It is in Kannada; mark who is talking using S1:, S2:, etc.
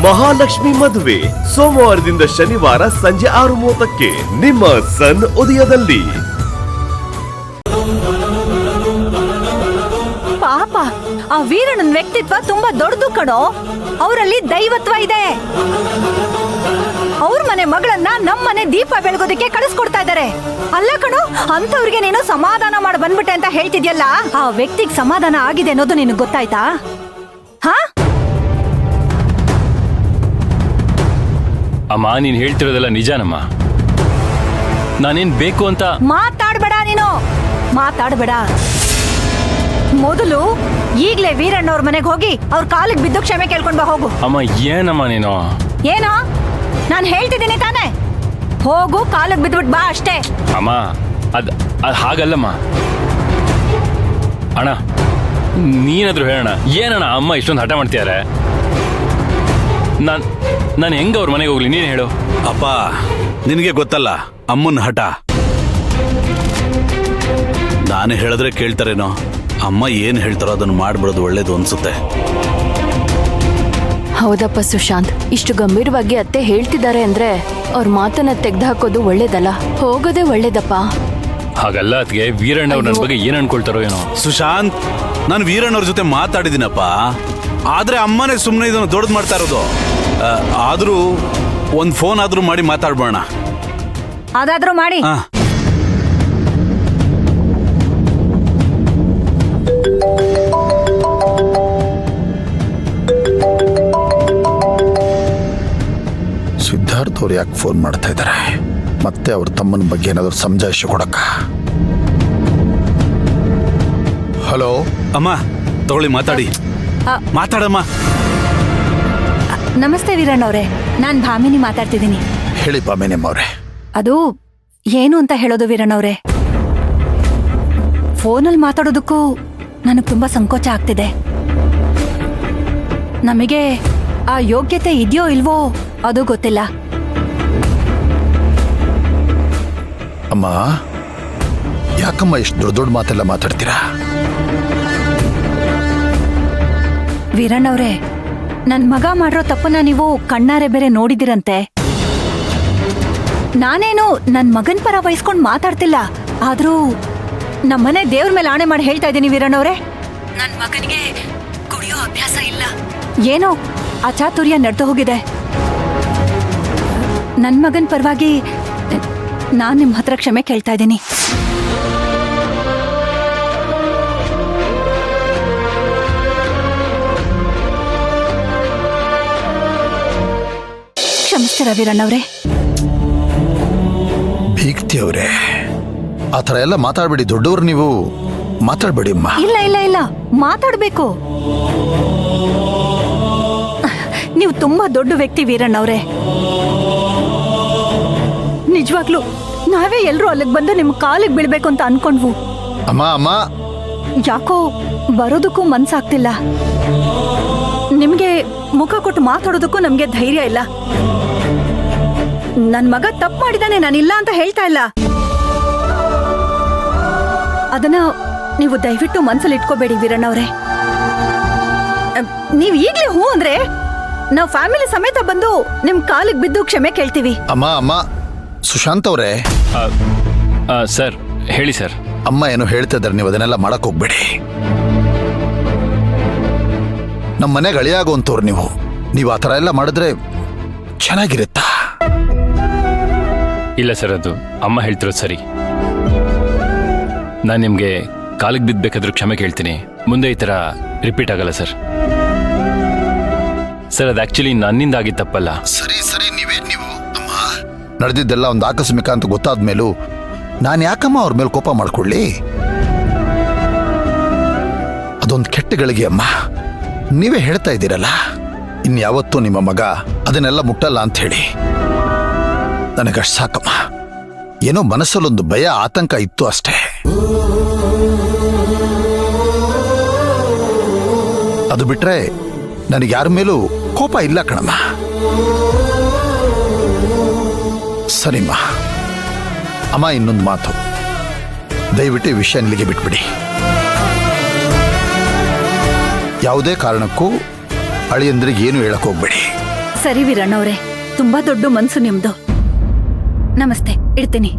S1: ಮಹಾಲಕ್ಷ್ಮಿ ಮದುವೆ ಸೋಮವಾರದಿಂದ ಶನಿವಾರ ಸಂಜೆ 6:30ಕ್ಕೆ ನಿಮ್ಮ ಸನ್ ಉದಯದಲ್ಲಿ.
S2: ಪಾಪ ಆ ವೀರಣ್ಣನ ವ್ಯಕ್ತಿತ್ವ ತುಂಬಾ ದೊಡ್ಡದು ಕಣೋ. ಅವರಲ್ಲಿ ದೈವತ್ವ ಇದೆ. ಅವ್ರ ಮನೆ ಮಗಳನ್ನ ನಮ್ಮನೆ ದೀಪ ಬೆಳಗೋದಕ್ಕೆ ಕಳಿಸ್ಕೊಡ್ತಾ ಇದ್ದಾರೆ. ಅಲ್ಲ ಕಣೋ, ಅಂತವ್ರಿಗೆ ನೀನು ಸಮಾಧಾನ ಮಾಡಿ ಬಂದ್ಬಿಟ್ಟೆ ಅಂತ ಹೇಳ್ತಿದ್ಯಲ್ಲ, ಆ ವ್ಯಕ್ತಿಗೆ ಸಮಾಧಾನ ಆಗಿದೆ ಅನ್ನೋದು ನಿನಗೆ ಗೊತ್ತಾಯ್ತಾ? ಹಾ
S3: ಅಮ್ಮ, ನೀನ್ ಹೇಳ್ತಿರೋದೆಲ್ಲ ನಿಜಾನಮ್ಮ. ನಾನೇನ್ ಬೇಕು ಅಂತ
S2: ಮಾತಾಡ್ಬೇಡ, ನೀನು ಮಾತಾಡ್ಬೇಡ. ಮೊದಲು ಈಗ್ಲೇ ವೀರಣ್ಣವ್ರ ಮನೆಗೆ ಹೋಗಿ ಅವ್ರ ಕಾಲಿಗೆ ಬಿದ್ದು ಕ್ಷಮೆ ಕೇಳ್ಕೊಂಡ್ ಬಾ, ಹೋಗು.
S3: ಅಮ್ಮ, ಏನಮ್ಮ ನೀನು?
S2: ಏನೋ ನಾನು ಹೇಳ್ತಿದ್ದೀನಿ ತಾನೆ, ಹೋಗು, ಕಾಲಿಗೆ ಬಿದ್ಬಿಟ್ ಬಾ ಅಷ್ಟೇ.
S3: ಅಮ್ಮ, ಅದ್ ಹಾಗಲ್ಲಮ್ಮ. ಅಣ್ಣ, ನೀನಾದ್ರೂ ಹೇಳೋಣ, ಏನಣ್ಣ ಅಮ್ಮ ಇಷ್ಟೊಂದು ಹಠ ಮಾಡ್ತಿದ್ದಾರೆ? ನಾನು ಹೆಂಗ ಅವ್ರ ಮನೆಗೆ ಹೋಗ್ಲಿ, ನೀನು ಹೇಳು.
S4: ಅಪ್ಪ, ನಿನಗೆ ಗೊತ್ತಲ್ಲ ಅಮ್ಮನ ಹಠ. ನಾನು ಹೇಳಿದ್ರೆ ಕೇಳ್ತಾರೇನೋ, ಅಮ್ಮ ಏನ್ ಹೇಳ್ತಾರೋ ಅದನ್ನು ಮಾಡ್ಬಿಡೋದು ಒಳ್ಳೇದು ಅನ್ಸುತ್ತೆ.
S5: ಹೌದಪ್ಪ ಸುಶಾಂತ್, ಇಷ್ಟು ಗಂಭೀರವಾಗಿ ಅತ್ತೆ ಹೇಳ್ತಿದ್ದಾರೆ ಅಂದ್ರೆ ಅವ್ರ ಮಾತನ್ನ ತೆಗ್ದುಹಾಕೋದು ಒಳ್ಳೇದಲ್ಲ, ಹೋಗೋದೇ ಒಳ್ಳೇದಪ್ಪ.
S3: ಹಾಗಲ್ಲ ಅದ್ಗೆ, ವೀರಣ್ಣವ್ರು ನನ್ನ ಬಗ್ಗೆ ಏನ್ ಅನ್ಕೊಳ್ತಾರೋ ಏನೋ.
S4: ಸುಶಾಂತ್, ನಾನು ವೀರಣ್ಣವ್ರ ಜೊತೆ ಮಾತಾಡಿದ್ದೀನಪ್ಪ, ಆದ್ರೆ ಅಮ್ಮನೇ ಸುಮ್ಮನೆ ಇದನ್ನು ದೊಡ್ಡದು ಮಾಡ್ತಾ ಇರೋದು. ಆದ್ರೂ ಒಂದ್ ಫೋನ್ ಆದ್ರೂ ಮಾಡಿ ಮಾತಾಡ್ಬೋಣ.
S2: ಅದಾದ್ರೂ ಮಾಡಿ.
S6: ಸಿದ್ಧಾರ್ಥ್ ಅವ್ರು ಯಾಕೆ ಫೋನ್ ಮಾಡ್ತಾ ಇದ್ದಾರೆ? ಮತ್ತೆ ಅವ್ರ ತಮ್ಮನ ಬಗ್ಗೆ ಏನಾದ್ರು ಸಮಜಾಯಿಷಿ ಕೊಡಕ್ಕ? ಹಲೋ
S4: ಅಮ್ಮ, ತಗೊಳ್ಳಿ, ಮಾತಾಡಿ. ಮಾತಾಡಮ್ಮ.
S2: ನಮಸ್ತೆ ವೀರಣ್ಣವ್ರೆ, ನಾನ್ ಭಾಮಿನಿ ಮಾತಾಡ್ತಿದ್ದೀನಿ.
S6: ಹೇಳಿ ಭಾಮಿನಿಯಮ್ಮ ಅವ್ರೆ.
S2: ಅದು ಏನು ಅಂತ ಹೇಳೋದು ವೀರಣ್ಣವ್ರೆ, ಫೋನಲ್ಲಿ ಮಾತಾಡೋದಕ್ಕೂ ನನಗೆ ತುಂಬಾ ಸಂಕೋಚ ಆಗ್ತಿದೆ. ನಮಗೆ ಆ ಯೋಗ್ಯತೆ ಇದೆಯೋ ಇಲ್ವೋ ಅದು ಗೊತ್ತಿಲ್ಲ.
S6: ಅಮ್ಮ, ಯಾಕಮ್ಮ ಇಷ್ಟು ದೊಡ್ಡ ದೊಡ್ಡ ಮಾತೆಲ್ಲ ಮಾತಾಡ್ತೀರಾ?
S2: ವೀರಣ್ಣವ್ರೆ, ನನ್ ಮಗ ಮಾಡಿರೋ ತಪ್ಪನ್ನ ನೀವು ಕಣ್ಣಾರೆ ಬೇರೆ ನೋಡಿದಿರಂತೆ. ನಾನೇನು ನನ್ ಮಗನ್ ಪರ ವಹಿಸ್ಕೊಂಡ್ ಮಾತಾಡ್ತಿಲ್ಲ, ಆದ್ರೂ ನಮ್ಮನೆ ದೇವ್ರ ಮೇಲೆ ಆಣೆ ಮಾಡಿ ಹೇಳ್ತಾ ಇದ್ದೀನಿ ವೀರಣ್ಣವ್ರೆ, ನನ್ ಮಗನಿಗೆ ಕುಡಿಯೋ ಅಭ್ಯಾಸ ಇಲ್ಲ. ಏನೋ ಅಚಾತುರ್ಯ ನಡೆದು ಹೋಗಿದೆ. ನನ್ ಮಗನ್ ಪರವಾಗಿ ನಾನ್ ನಿಮ್ ಹತ್ರ ಕ್ಷಮೆ ಕೇಳ್ತಾ ಇದ್ದೀನಿ. ಕ್ಷಮಿಸ್ತೀರಾ ವೀರಣ್ಣವ್ರೆ?
S6: ಭೀಕ್ತಿ ಅವ್ರೆ, ಆ ಥರ ಎಲ್ಲ ಮಾತಾಡ್ಬೇಡಿ. ದೊಡ್ಡವ್ರು ನೀವು, ಮಾತಾಡ್ಬೇಡಿ ಅಮ್ಮ.
S2: ಇಲ್ಲ ಇಲ್ಲ ಇಲ್ಲ, ಮಾತಾಡ್ಬೇಕು. ನೀವು ತುಂಬಾ ದೊಡ್ಡ ವ್ಯಕ್ತಿ ವೀರಣ್ಣವ್ರೆ. ನಿಜವಾಗ್ಲೂ ನಾವೇ ಎಲ್ರೂ ಅಲ್ಲಿಗೆ ಬಂದು ನಿಮ್ ಕಾಲಿಗೆ ಬೀಳ್ಬೇಕು ಅಂತ ಅನ್ಕೊಂಡ್ವು.
S6: ಅಮ್ಮ ಅಮ್ಮ,
S2: ಯಾಕೋ ಬರೋದಕ್ಕೂ ಮನ್ಸಾಗ್ತಿಲ್ಲ. ನಿಮ್ಗೆ ಮುಖ ಕೊಟ್ಟು ಮಾತಾಡೋದಕ್ಕೂ ನಮ್ಗೆ ಧೈರ್ಯ ಇಲ್ಲ. ನನ್ ಮಗ ತಪ್ಪು ಮಾಡಿದಾನೆ, ನಾನಿಲ್ಲ ಅಂತ ಹೇಳ್ತಾ ಇಲ್ಲ. ಅದನ್ನ ನೀವು ದಯವಿಟ್ಟು ಮನ್ಸಲ್ಲಿ ಇಟ್ಕೋಬೇಡಿ ವೀರಣ್ಣವ್ರೆ. ನೀವ್ ಈಗ್ಲೇ ಹೂ ಅಂದ್ರೆ ನಾವ್ ಫ್ಯಾಮಿಲಿ ಸಮೇತ ಬಂದು ನಿಮ್ ಕಾಲಿಗೆ ಬಿದ್ದು ಕ್ಷಮೆ ಕೇಳ್ತೀವಿ.
S6: ಅಮ್ಮ ಅಮ್ಮ, ಸುಶಾಂತ್ ಅವ್ರೆ.
S3: ಸರ್, ಹೇಳಿ ಸರ್.
S6: ಅಮ್ಮ ಏನೋ ಹೇಳ್ತಾ ಇದ್ದಾರೆ, ನೀವು ಅದನ್ನೆಲ್ಲ ಮಾಡಕ್ ಹೋಗ್ಬೇಡಿ. ನಮ್ಮ ಮನೆಗೆ ಅಳಿಯಾಗುವಂತವ್ರು ನೀವು ಆ ಥರ ಎಲ್ಲ ಮಾಡಿದ್ರೆ ಚೆನ್ನಾಗಿರುತ್ತಾ?
S3: ಇಲ್ಲ ಸರ್, ಅದು ಅಮ್ಮ ಹೇಳ್ತಿರೋದು ಸರಿ. ನಾನು ನಿಮಗೆ ಕಾಲಿಗೆ ಬಿದ್ದಬೇಕಾದ್ರೂ ಕ್ಷಮೆ ಕೇಳ್ತೀನಿ. ಮುಂದೆ ಈ ಥರ ರಿಪೀಟ್ ಆಗಲ್ಲ ಸರ್. ಸರ್, ಅದು ಆಕ್ಚುಲಿ ನನ್ನಿಂದ ಆಗಿದ್ದ ತಪ್ಪಲ್ಲ.
S6: ಸರಿ ಸರಿ, ನೀವು ಅಮ್ಮ ನಡೆದಿದ್ದೆಲ್ಲ ಒಂದು ಆಕಸ್ಮಿಕ ಅಂತ ಗೊತ್ತಾದ ಮೇಲೂ ನಾನು ಯಾಕಮ್ಮ ಅವ್ರ ಮೇಲೆ ಕೋಪ ಮಾಡ್ಕೊಳ್ಳಿ? ಅದೊಂದು ಕೆಟ್ಟ ಗಳಿಗೆ ಅಮ್ಮ. ನೀವೇ ಹೇಳ್ತಾ ಇದ್ದೀರಲ್ಲ, ಇನ್ಯಾವತ್ತೂ ನಿಮ್ಮ ಮಗ ಅದನ್ನೆಲ್ಲ ಮುಟ್ಟಲ್ಲ ಅಂತ ಹೇಳಿ. ನನಗಷ್ಟು ಸಾಕಮ್ಮ. ಏನೋ ಮನಸ್ಸಲ್ಲೊಂದು ಭಯ, ಆತಂಕ ಇತ್ತು ಅಷ್ಟೇ. ಅದು ಬಿಟ್ರೆ ನನಗೆ ಯಾರ ಮೇಲೂ ಕೋಪ ಇಲ್ಲ ಕಣಮ್ಮ. ಸರಿಮ್ಮ ಅಮ್ಮ, ಇನ್ನೊಂದು ಮಾತು, ದಯವಿಟ್ಟು ಈ ವಿಷಯ ಇಲ್ಲಿಗೆ ಬಿಟ್ಬಿಡಿ. ಯಾವುದೇ ಕಾರಣಕ್ಕೂ ಅಳಿಯಂದ್ರಿಗೆ ಏನು ಹೇಳಕ್ ಹೋಗ್ಬೇಡಿ.
S2: ಸರಿ ವೀರಣ್ಣವ್ರೆ, ತುಂಬಾ ದೊಡ್ಡ ಮನ್ಸು ನಿಮ್ದು. ನಮಸ್ತೆ, ಇಡ್ತೀನಿ.